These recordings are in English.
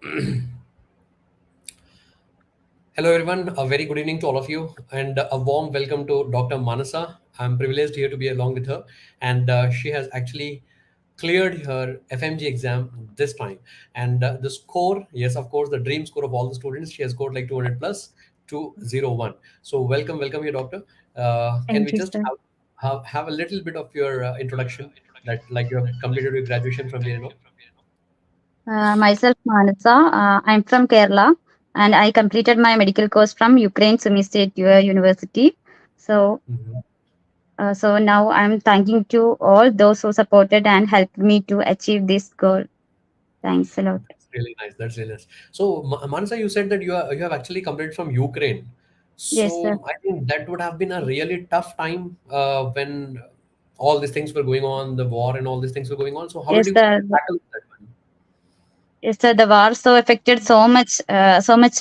Hello, everyone. A very good evening to all of you, and a warm welcome to Dr. Manasa. I'm privileged here to be along with her, and she has actually cleared her FMG exam this time. And the score, yes, of course, the dream score of all the students, she has scored like 200 plus 201. So, welcome here, Doctor. Can we Thank you, just sir. have a little bit of your introduction that like you have completed your graduation from where you know? Myself, Manasa. I'm from Kerala, and I completed my medical course from Ukraine Sumi State University. So, Mhm. so now I'm thanking to all those who supported and helped me to achieve this goal. Thanks a lot. That's really nice. That's really nice. So, Manasa, you said that you have actually completed from Ukraine. Yes, sir. So, I think that would have been a really tough time when all these things were going on, the war and all these things were going on. So, how did Yes, you sir. tackle that one? Yes, sir. The war so affected so much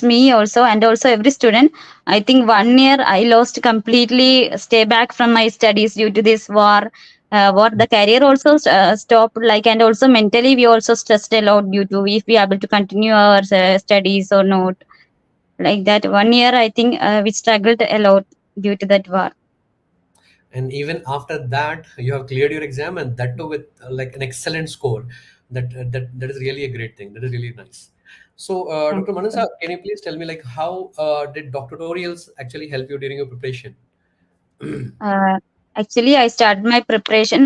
me also, and also every student. I think 1 year I lost completely. Stay back from my studies due to this war. What the career also stopped, like, and also mentally we also stressed a lot due to if we able to continue our studies or not. Like that 1 year, I think we struggled a lot due to that war. And even after that, you have cleared your exam, and that too with like an excellent score. That is really a great thing. That is really nice. So, Thank Dr. you, sir. Manasa, can you please tell me like how did doctorals actually help you during your preparation? Uh, Actually, I started my preparation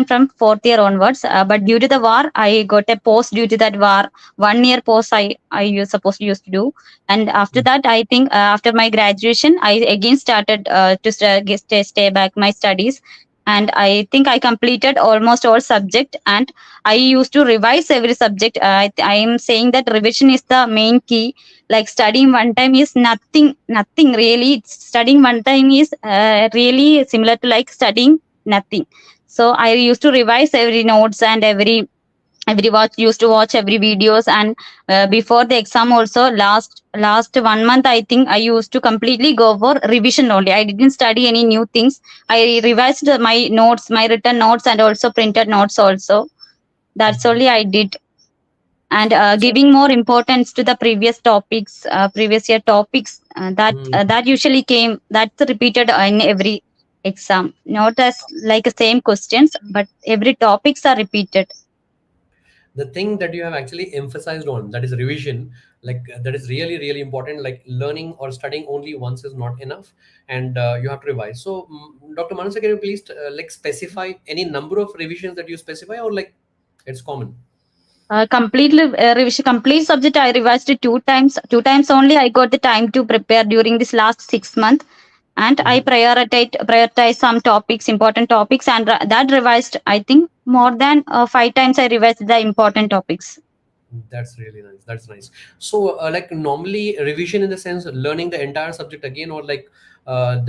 from fourth year onwards. But due to the war, I got a post due to that war. 1 year post I supposed to used to do, and after that, I think after my graduation, I again started to stay back my studies, and I think I completed almost all subject, and I used to revise every subject. I am saying that revision is the main key. Like studying one time is nothing really. Studying one time is really similar to like studying nothing. So I used to revise every notes and every watch used to watch every videos, and before the exam also, last 1 month I think I used to completely go for revision only. I didn't study any new things. I revised my notes, my written notes, and also printed notes also. That's Mhm. only I did. And So, giving more importance to the previous year topics, that usually came, that's repeated in every exam, not as like same questions, but every topics are repeated. the thing that you have actually emphasized on, that is revision, like that is really important. Like learning or studying only once is not enough, and you have to revise. So, Dr. Manasa, can you please like specify any number of revisions that you specify, or like it's common? Revision complete subject I revised it two times only. I got the time to prepare during this last 6 months, and I Mhm. prioritize some topics, important topics, and that revised, I think, more than 5 times I revised the important topics. That's really nice. That's nice. So, like normally revision in the sense learning the entire subject again, or like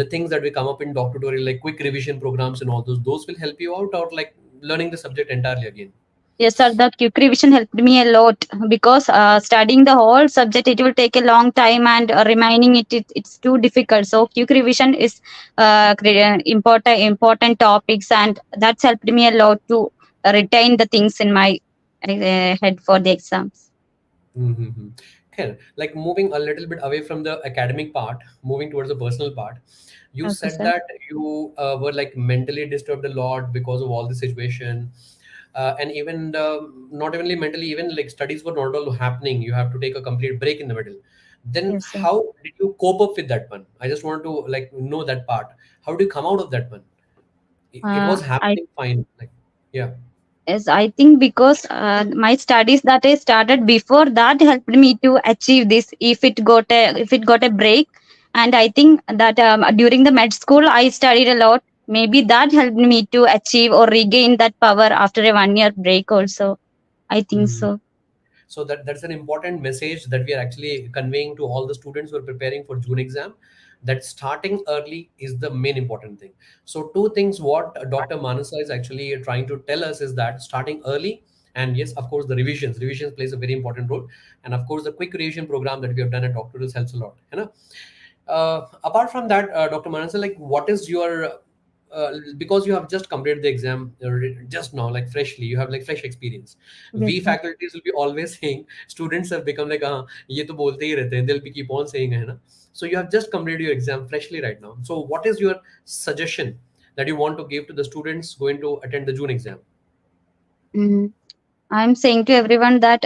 the things that we come up in doc tutorial, like quick revision programs and all those will help you out, or like learning the subject entirely again. Yes, sir. The quick revision helped me a lot because studying the whole subject, it will take a long time, and reminding it's too difficult. So quick revision is important topics, and that's helped me a lot to retain the things in my head for the exams. Mm-hmm. Okay, like moving a little bit away from the academic part, moving towards the personal part. You Okay, said sir. that you were like mentally disturbed a lot because of all the situation, and even not only mentally, even like studies were not all happening. You have to take a complete break in the middle. Then Yes, sir. how did you cope up with that one? I just want to like know that part. How do you come out of that one? It was I happening fine. Like, yeah. Yes, I think because my studies that I started before that helped me to achieve this. If it got a break, and I think that during the med school I studied a lot. Maybe that helped me to achieve or regain that power after a 1 year break. Also, I think Mhm. so. So that's an important message that we are actually conveying to all the students who are preparing for June exam, that starting early is the main important thing. So two things what Dr. Manasa is actually trying to tell us is that starting early, and yes, of course, the revisions plays a very important role, and of course the quick revision program that we have done at doctorals helps a lot, you know. Apart from that, Dr. Manasa, like what is your because you have just completed the exam just now, like freshly, you have like fresh experience. Yes, We sir. faculties will be always saying, students have become like, ye to bolte hi rehte hain, they'll be keep on saying hai na. So you have just completed your exam freshly right now. So what is your suggestion that you want to give to the students going to attend the June exam? Mm. I'm saying to everyone that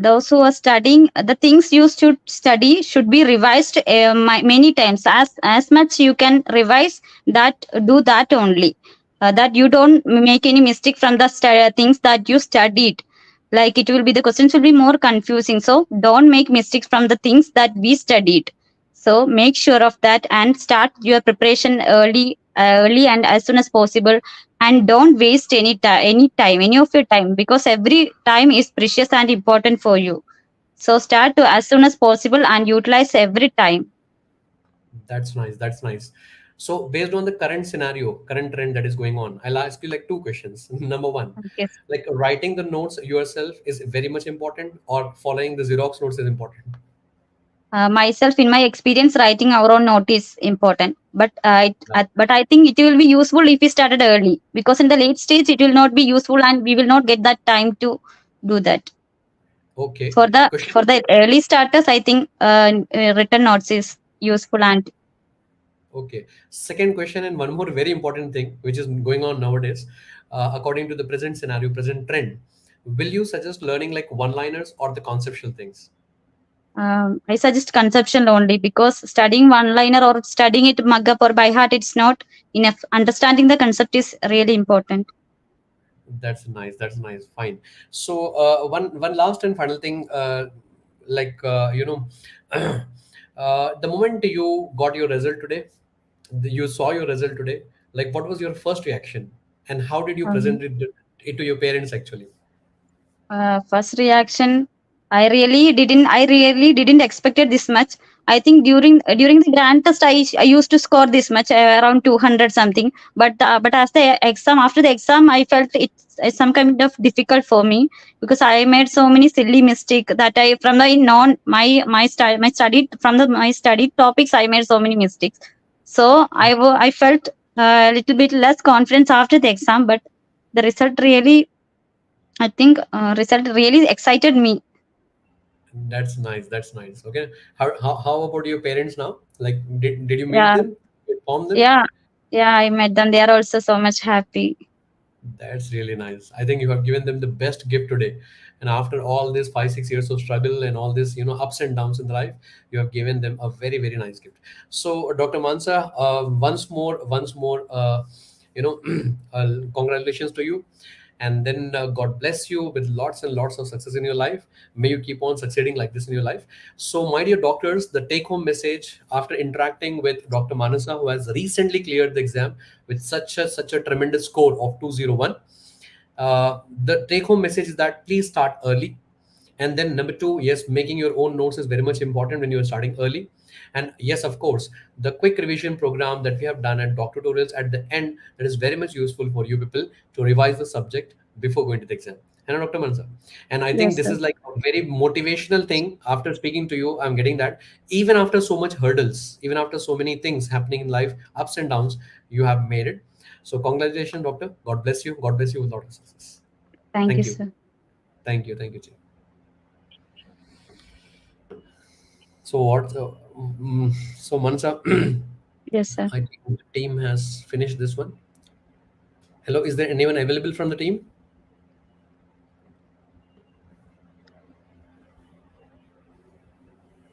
those who are studying, the things you should study should be revised many times. As much you can revise that, do that only. That you don't make any mistake from the things that you studied. Like it will be, the questions will be more confusing. So don't make mistakes from the things that we studied. So make sure of that and start your preparation early and as soon as possible, and don't waste any of your time, because every time is precious and important for you. So start to as soon as possible and utilize every time. That's nice. That's nice. So, based on the current scenario, current trend that is going on, I'll ask you like two questions. Number one, Yes. like writing the notes yourself is very much important, or following the Xerox notes is important? Myself, in my experience, writing our own note is important, but Yeah. but I think it will be useful if we started early, because in the late stage it will not be useful and we will not get that time to do that. Okay. For the Question. early starters, I think written notes is useful. And Okay. Second question, and one more very important thing which is going on nowadays, according to the present scenario, present trend. Will you suggest learning like one-liners or the conceptual things? I suggest conception only, because studying one liner or studying it mug up or by heart, it's not enough. Understanding the concept is really important. That's nice. That's nice. Fine. So one last and final thing, the moment you got your result today, you saw your result today. Like, what was your first reaction, and how did you Um, present it to your parents actually? First reaction, I really didn't expected this much. I think during the grand test, I used to score this much, around 200 something. But as the exam, after the exam, I felt it's some kind of difficult for me, because I made so many silly mistake that I from the non my study from the my study topics, I made so many mistakes. So I felt a little bit less confidence after the exam, but the result really, I think result really excited me. That's nice. That's nice. Okay. How about your parents now? Like, did you meet Yeah, them? Inform them? yeah, yeah. I met them. They are also so much happy. That's really nice. I think you have given them the best gift today. And after all this 5, 6 years of struggle and all this, ups and downs in the life, you have given them a very, very nice gift. So, Dr. Mansa, once more, congratulations to you. And then God bless you with lots and lots of success in your life. May you keep on succeeding like this in your life. So, my dear doctors, the take home message after interacting with Dr. Manasa, who has recently cleared the exam with such a tremendous score of 201, the take home message is that please start early. And then number two, yes, making your own notes is very much important when you're starting early. And yes, of course, the quick revision program that we have done at DocTutorials at the end, that is very much useful for you people to revise the subject before going to the exam. And Dr. Mansa. And I think Yes, this sir. is like a very motivational thing. After speaking to you, I'm getting that even after so much hurdles, even after so many things happening in life, ups and downs, you have made it. So congratulations, doctor. God bless you. God bless you with a lot of success. Thank you, Thank you. sir. Thank you. Thank you, Chief. So what? So Mansa, Yes, sir. I think the team has finished this one. Hello, is there anyone available from the team?